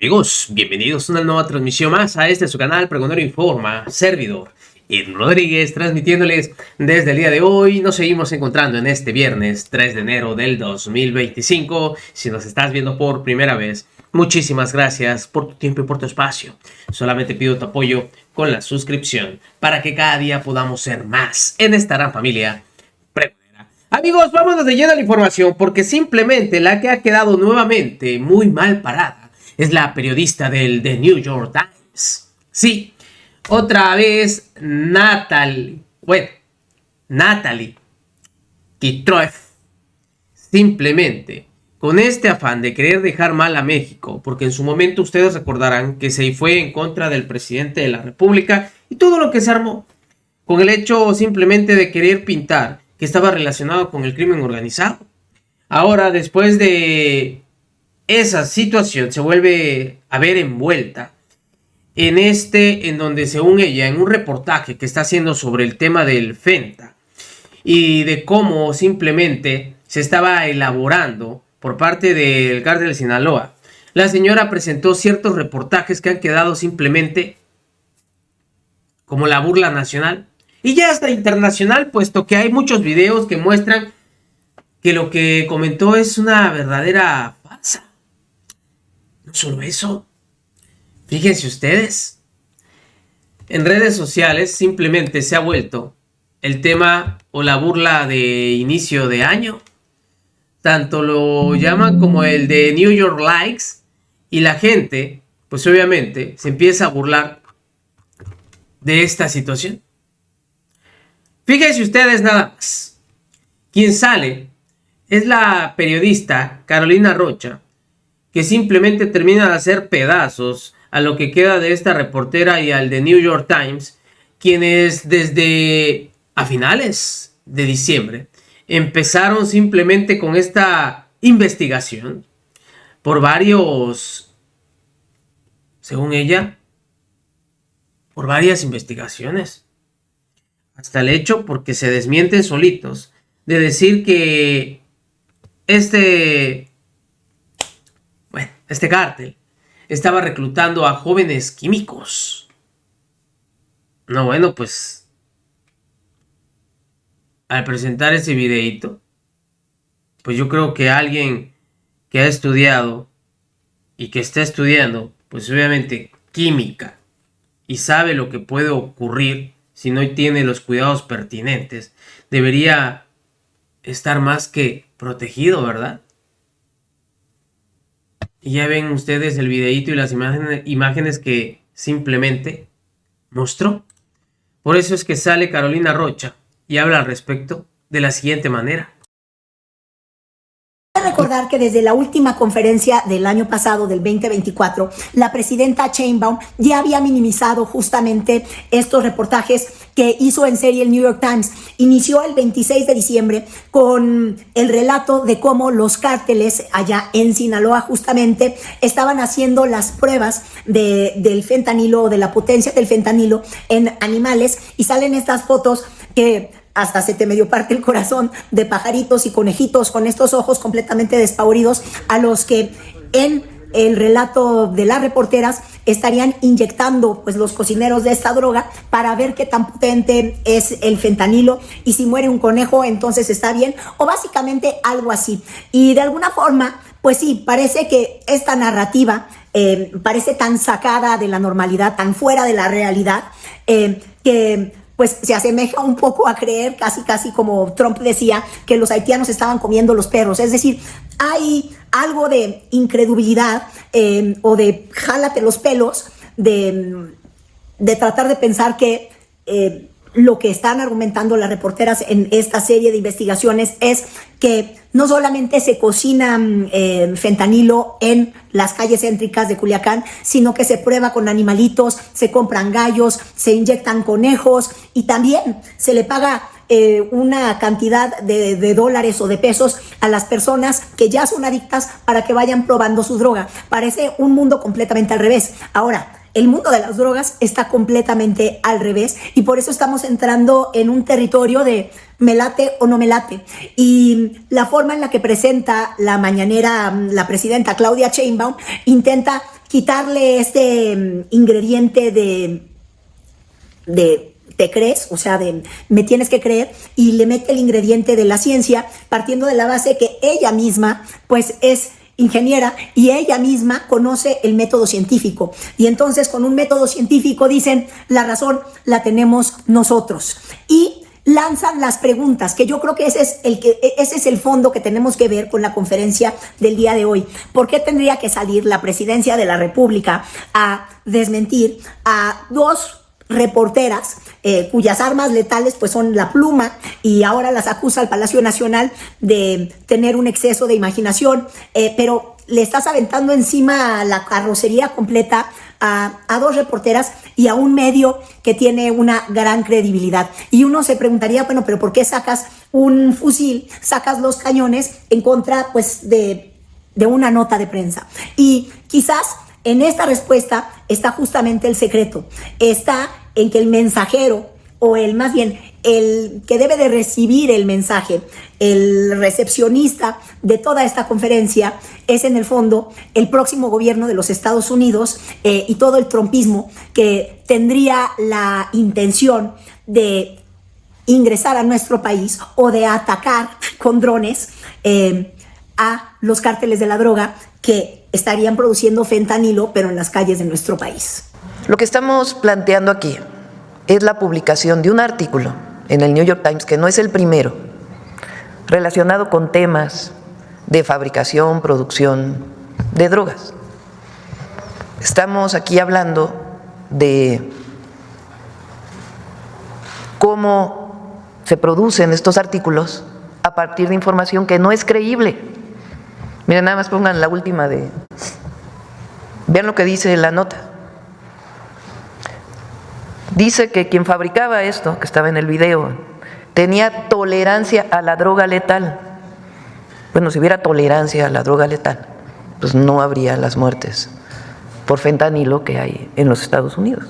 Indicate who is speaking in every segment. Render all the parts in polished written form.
Speaker 1: Amigos, bienvenidos a una nueva transmisión más a su canal Pregonero Informa, servidor Edwin Rodríguez, transmitiéndoles desde el día de hoy. Nos seguimos encontrando en este viernes 3 de enero del 2025. Si nos estás viendo por primera vez, muchísimas gracias por tu tiempo y por tu espacio. Solamente pido tu apoyo con la suscripción para que cada día podamos ser más en esta gran familia pregonera. Amigos, vámonos de lleno a la información, porque simplemente la que ha quedado nuevamente muy mal parada es la periodista del The New York Times. Sí, otra vez Natalie Kittroff, simplemente con este afán de querer dejar mal a México, porque en su momento ustedes recordarán que se fue en contra del presidente de la República y todo lo que se armó, con el hecho simplemente de querer pintar que estaba relacionado con el crimen organizado. Ahora, después de esa situación, se vuelve a ver envuelta en donde, según ella, en un reportaje que está haciendo sobre el tema del Fenta y de cómo simplemente se estaba elaborando por parte del cártel de Sinaloa, la señora presentó ciertos reportajes que han quedado simplemente como la burla nacional y ya hasta internacional, puesto que hay muchos videos que muestran que lo que comentó es una verdadera farsa. No solo eso, fíjense ustedes, en redes sociales simplemente se ha vuelto el tema o la burla de inicio de año. Tanto lo llaman como el de New York Likes, y la gente, pues obviamente, se empieza a burlar de esta situación. Fíjense ustedes nada más. Quien sale es la periodista Carolina Rocha, que simplemente termina de hacer pedazos a lo que queda de esta reportera y al de New York Times, quienes desde a finales de diciembre empezaron simplemente con esta investigación por varios, según ella, por varias investigaciones, hasta el hecho porque se desmienten solitos de decir que este cártel estaba reclutando a jóvenes químicos. No, bueno, pues al presentar ese videíto, pues yo creo que alguien que ha estudiado y que está estudiando, pues obviamente química, y sabe lo que puede ocurrir si no tiene los cuidados pertinentes, debería estar más que protegido, ¿verdad? Y ya ven ustedes el videíto y las imágenes que simplemente mostró. Por eso es que sale Carolina Rocha y habla al respecto de la siguiente manera.
Speaker 2: Recordar que desde la última conferencia del año pasado, del 2024, la presidenta Sheinbaum ya había minimizado justamente estos reportajes que hizo en serie el New York Times. Inició el 26 de diciembre con el relato de cómo los cárteles allá en Sinaloa justamente estaban haciendo las pruebas del fentanilo, de la potencia del fentanilo en animales, y salen estas fotos que hasta se te medio parte el corazón, de pajaritos y conejitos con estos ojos completamente despavoridos, a los que en el relato de las reporteras estarían inyectando pues los cocineros de esta droga para ver qué tan potente es el fentanilo, y si muere un conejo entonces está bien, o básicamente algo así. Y de alguna forma, pues sí, parece que esta narrativa parece tan sacada de la normalidad, tan fuera de la realidad, que pues se asemeja un poco a creer, casi como Trump decía, que los haitianos estaban comiendo los perros. Es decir, hay algo de incredulidad o de jálate los pelos, de tratar de pensar que lo que están argumentando las reporteras en esta serie de investigaciones es que no solamente se cocina fentanilo en las calles céntricas de Culiacán, sino que se prueba con animalitos, se compran gallos, se inyectan conejos, y también se le paga una cantidad de dólares o de pesos a las personas que ya son adictas para que vayan probando su droga. Parece un mundo completamente al revés. Ahora, el mundo de las drogas está completamente al revés, y por eso estamos entrando en un territorio de me late o no me late. Y la forma en la que presenta la mañanera la presidenta Claudia Sheinbaum intenta quitarle este ingrediente de te crees, o sea, de me tienes que creer, y le mete el ingrediente de la ciencia, partiendo de la base que ella misma, pues, es ingeniera y ella misma conoce el método científico. Y entonces, con un método científico, dicen, la razón la tenemos nosotros. Y lanzan las preguntas, que yo creo que ese es el fondo que tenemos que ver con la conferencia del día de hoy. ¿Por qué tendría que salir la presidencia de la República a desmentir a dos reporteras cuyas armas letales pues son la pluma, y ahora las acusa al Palacio Nacional de tener un exceso de imaginación, pero le estás aventando encima la carrocería completa a dos reporteras y a un medio que tiene una gran credibilidad? Y uno se preguntaría, bueno, pero ¿por qué sacas un fusil, sacas los cañones en contra pues de una nota de prensa? Y quizás en esta respuesta está justamente el secreto. Está en que el mensajero, o más bien, el que debe de recibir el mensaje, el recepcionista de toda esta conferencia, es en el fondo el próximo gobierno de los Estados Unidos, y todo el trumpismo que tendría la intención de ingresar a nuestro país o de atacar con drones a los cárteles de la droga que estarían produciendo fentanilo, pero en las calles de nuestro país.
Speaker 3: Lo que estamos planteando aquí es la publicación de un artículo en el New York Times, que no es el primero, relacionado con temas de fabricación, producción de drogas. Estamos aquí hablando de cómo se producen estos artículos a partir de información que no es creíble. Miren, nada más pongan la última vean lo que dice la nota. Dice que quien fabricaba esto, que estaba en el video, tenía tolerancia a la droga letal. Bueno, si hubiera tolerancia a la droga letal, pues no habría las muertes por fentanilo que hay en los Estados Unidos.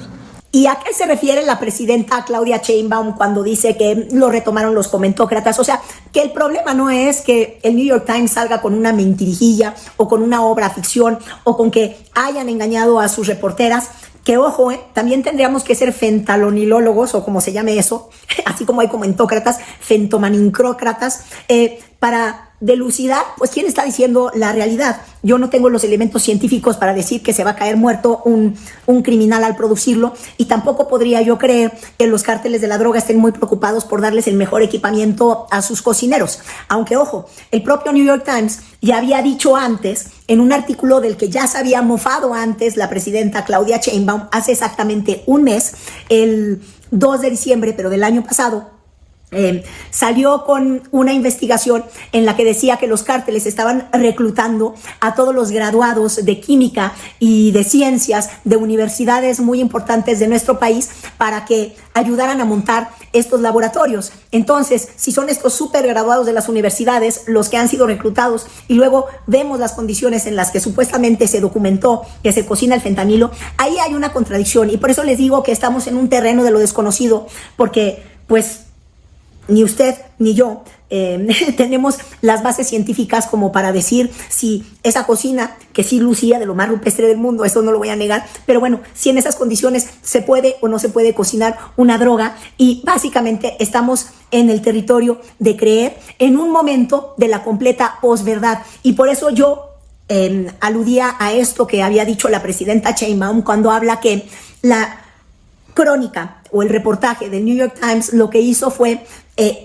Speaker 2: ¿Y a qué se refiere la presidenta Claudia Sheinbaum cuando dice que lo retomaron los comentócratas? O sea, que el problema no es que el New York Times salga con una mentirijilla o con una obra ficción o con que hayan engañado a sus reporteras. Que ojo, también tendríamos que ser fentanilólogos, o como se llame eso, así como hay comentócratas, fentomanincrócratas, para delucidar, pues, quién está diciendo la realidad. Yo no tengo los elementos científicos para decir que se va a caer muerto un criminal al producirlo, y tampoco podría yo creer que los cárteles de la droga estén muy preocupados por darles el mejor equipamiento a sus cocineros. Aunque, ojo, el propio New York Times ya había dicho antes, en un artículo del que ya se había mofado antes la presidenta Claudia Sheinbaum, hace exactamente un mes, el 2 de diciembre, pero del año pasado, salió con una investigación en la que decía que los cárteles estaban reclutando a todos los graduados de química y de ciencias de universidades muy importantes de nuestro país para que ayudaran a montar estos laboratorios. Entonces, si son estos súper graduados de las universidades los que han sido reclutados, y luego vemos las condiciones en las que supuestamente se documentó que se cocina el fentanilo, ahí hay una contradicción. Y por eso les digo que estamos en un terreno de lo desconocido, porque pues ni usted ni yo tenemos las bases científicas como para decir si esa cocina, que sí lucía de lo más rupestre del mundo, eso no lo voy a negar, pero bueno, si en esas condiciones se puede o no se puede cocinar una droga. Y básicamente estamos en el territorio de creer en un momento de la completa posverdad. Y por eso yo aludía a esto que había dicho la presidenta Sheinbaum cuando habla que la crónica o el reportaje del New York Times lo que hizo fue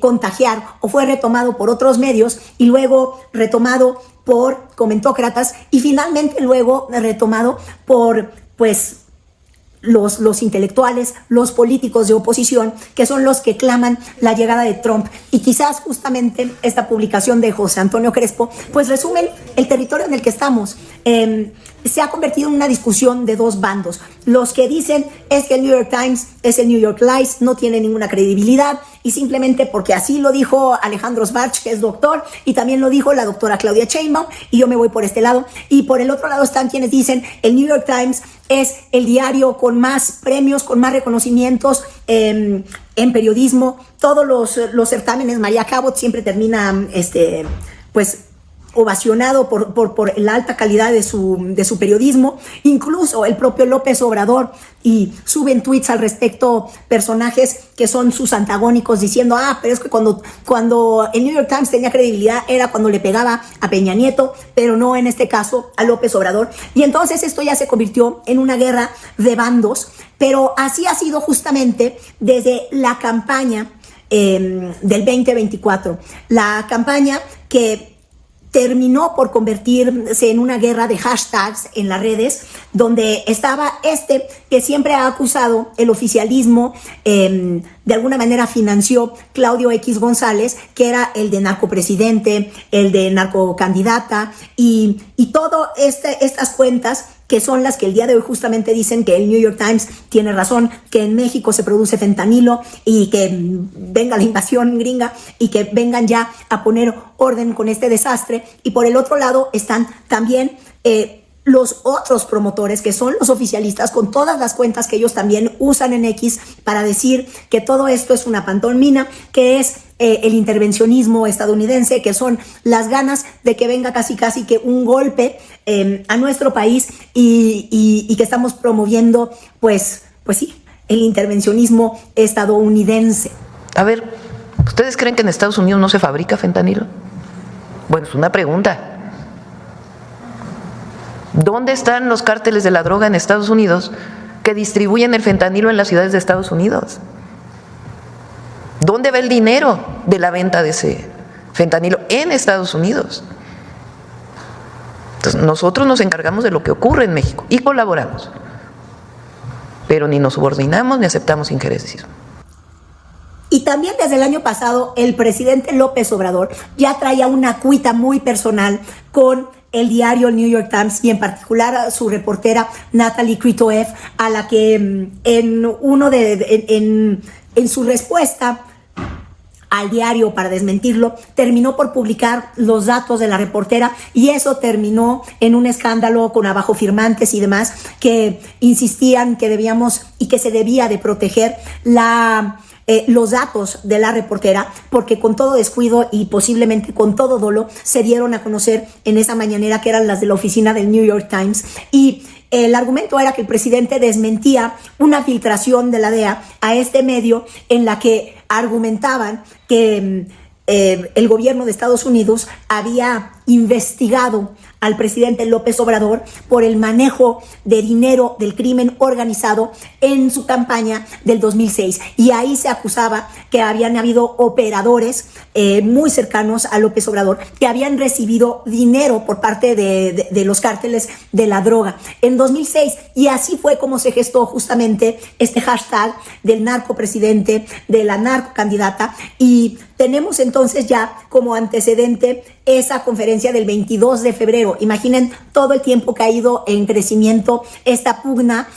Speaker 2: contagiar, o fue retomado por otros medios y luego retomado por comentócratas y finalmente luego retomado por pues los intelectuales, los políticos de oposición, que son los que claman la llegada de Trump. Y quizás justamente esta publicación de José Antonio Crespo pues resumen el territorio en el que estamos. Se ha convertido en una discusión de dos bandos. Los que dicen es que el New York Times es el New York Lies, no tiene ninguna credibilidad, y simplemente porque así lo dijo Alejandro Schwartz, que es doctor, y también lo dijo la doctora Claudia Sheinbaum, y yo me voy por este lado. Y por el otro lado están quienes dicen el New York Times es el diario con más premios, con más reconocimientos en periodismo. Todos los certámenes, María Cabot siempre termina pues ovacionado por la alta calidad de su periodismo. Incluso el propio López Obrador y suben tweets al respecto personajes que son sus antagónicos diciendo, pero es que cuando el New York Times tenía credibilidad era cuando le pegaba a Peña Nieto, pero no en este caso a López Obrador. Y entonces esto ya se convirtió en una guerra de bandos, pero así ha sido justamente desde la campaña del 2024. La campaña que terminó por convertirse en una guerra de hashtags en las redes, donde estaba que siempre ha acusado el oficialismo, de alguna manera financió Claudio X González, que era el de narcopresidente, el de narcocandidata, y todo estas cuentas que son las que el día de hoy justamente dicen que el New York Times tiene razón, que en México se produce fentanilo y que venga la invasión gringa y que vengan ya a poner orden con este desastre. Y por el otro lado están también los otros promotores, que son los oficialistas, con todas las cuentas que ellos también usan en X para decir que todo esto es una pantomima, que es el intervencionismo estadounidense, que son las ganas de que venga casi que un golpe a nuestro país y que estamos promoviendo, pues sí, el intervencionismo estadounidense.
Speaker 3: A ver, ¿ustedes creen que en Estados Unidos no se fabrica fentanilo? Bueno, es una pregunta. ¿Dónde están los cárteles de la droga en Estados Unidos que distribuyen el fentanilo en las ciudades de Estados Unidos? ¿Dónde va el dinero de la venta de ese fentanilo en Estados Unidos? Entonces, nosotros nos encargamos de lo que ocurre en México y colaboramos, pero ni nos subordinamos ni aceptamos injerencias.
Speaker 2: Y también desde el año pasado el presidente López Obrador ya traía una cuita muy personal con el diario New York Times y en particular a su reportera Natalie Kritoev, a la que en su respuesta al diario para desmentirlo, terminó por publicar los datos de la reportera y eso terminó en un escándalo con abajo firmantes y demás que insistían que debíamos y que se debía de proteger los datos de la reportera, porque con todo descuido y posiblemente con todo dolo se dieron a conocer en esa mañanera que eran las de la oficina del New York Times. Y el argumento era que el presidente desmentía una filtración de la DEA a este medio en la que argumentaban que el gobierno de Estados Unidos había investigado al presidente López Obrador por el manejo de dinero del crimen organizado en su campaña del 2006. Y ahí se acusaba que habían habido operadores muy cercanos a López Obrador que habían recibido dinero por parte de los cárteles de la droga en 2006. Y así fue como se gestó justamente este hashtag del narcopresidente, de la narcocandidata. Y tenemos entonces ya como antecedente esa conferencia del 22 de febrero. Imaginen todo el tiempo que ha ido en crecimiento esta pugna,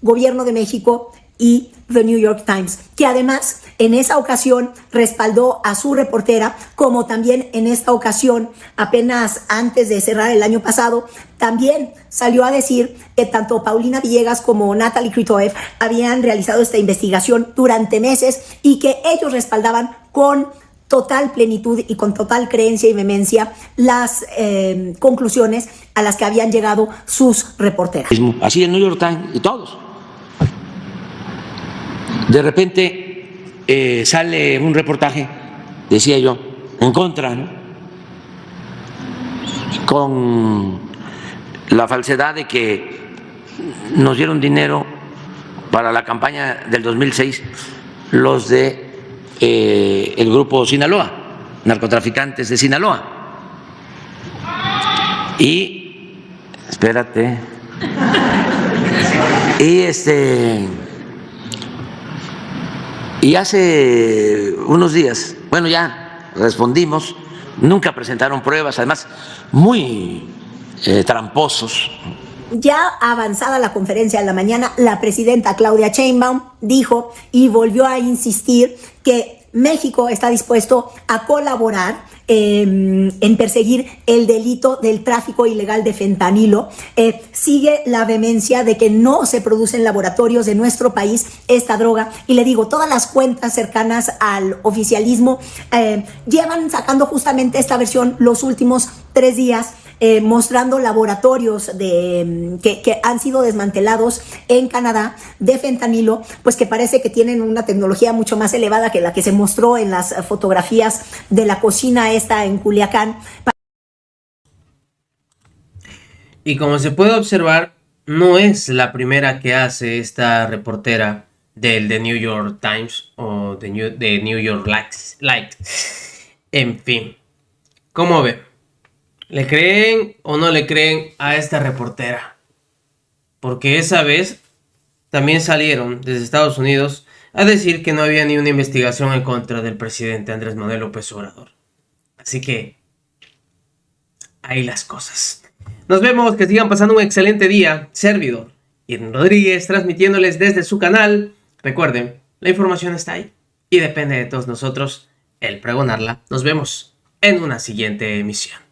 Speaker 2: Gobierno de México y The New York Times, que además en esa ocasión respaldó a su reportera, como también en esta ocasión, apenas antes de cerrar el año pasado, también salió a decir que tanto Paulina Villegas como Natalie Kritoev habían realizado esta investigación durante meses y que ellos respaldaban con total plenitud y con total creencia y vehemencia las conclusiones a las que habían llegado sus reporteras.
Speaker 4: Así el New York Times y todos. De repente sale un reportaje, decía yo, en contra, ¿no?, con la falsedad de que nos dieron dinero para la campaña del 2006 los de el grupo Sinaloa, narcotraficantes de Sinaloa. Y espérate. Y hace unos días, bueno, ya respondimos, nunca presentaron pruebas, además muy tramposos.
Speaker 2: Ya avanzada la conferencia de la mañana, la presidenta Claudia Sheinbaum dijo y volvió a insistir que México está dispuesto a colaborar en perseguir el delito del tráfico ilegal de fentanilo. Sigue la vehemencia de que no se produce en laboratorios de nuestro país esta droga. Y le digo, todas las cuentas cercanas al oficialismo llevan sacando justamente esta versión los últimos 3 días, mostrando laboratorios que han sido desmantelados en Canadá de fentanilo, pues que parece que tienen una tecnología mucho más elevada que la que se mostró en las fotografías de la cocina esta en Culiacán.
Speaker 1: Y como se puede observar, no es la primera que hace esta reportera del The New York Times o de New York Light. En fin, ¿cómo ven? ¿Le creen o no le creen a esta reportera? Porque esa vez también salieron desde Estados Unidos a decir que no había ni una investigación en contra del presidente Andrés Manuel López Obrador. Así que ahí las cosas. Nos vemos, que sigan pasando un excelente día. Servidor Irving Rodríguez, transmitiéndoles desde su canal. Recuerden, la información está ahí y depende de todos nosotros el pregonarla. Nos vemos en una siguiente emisión.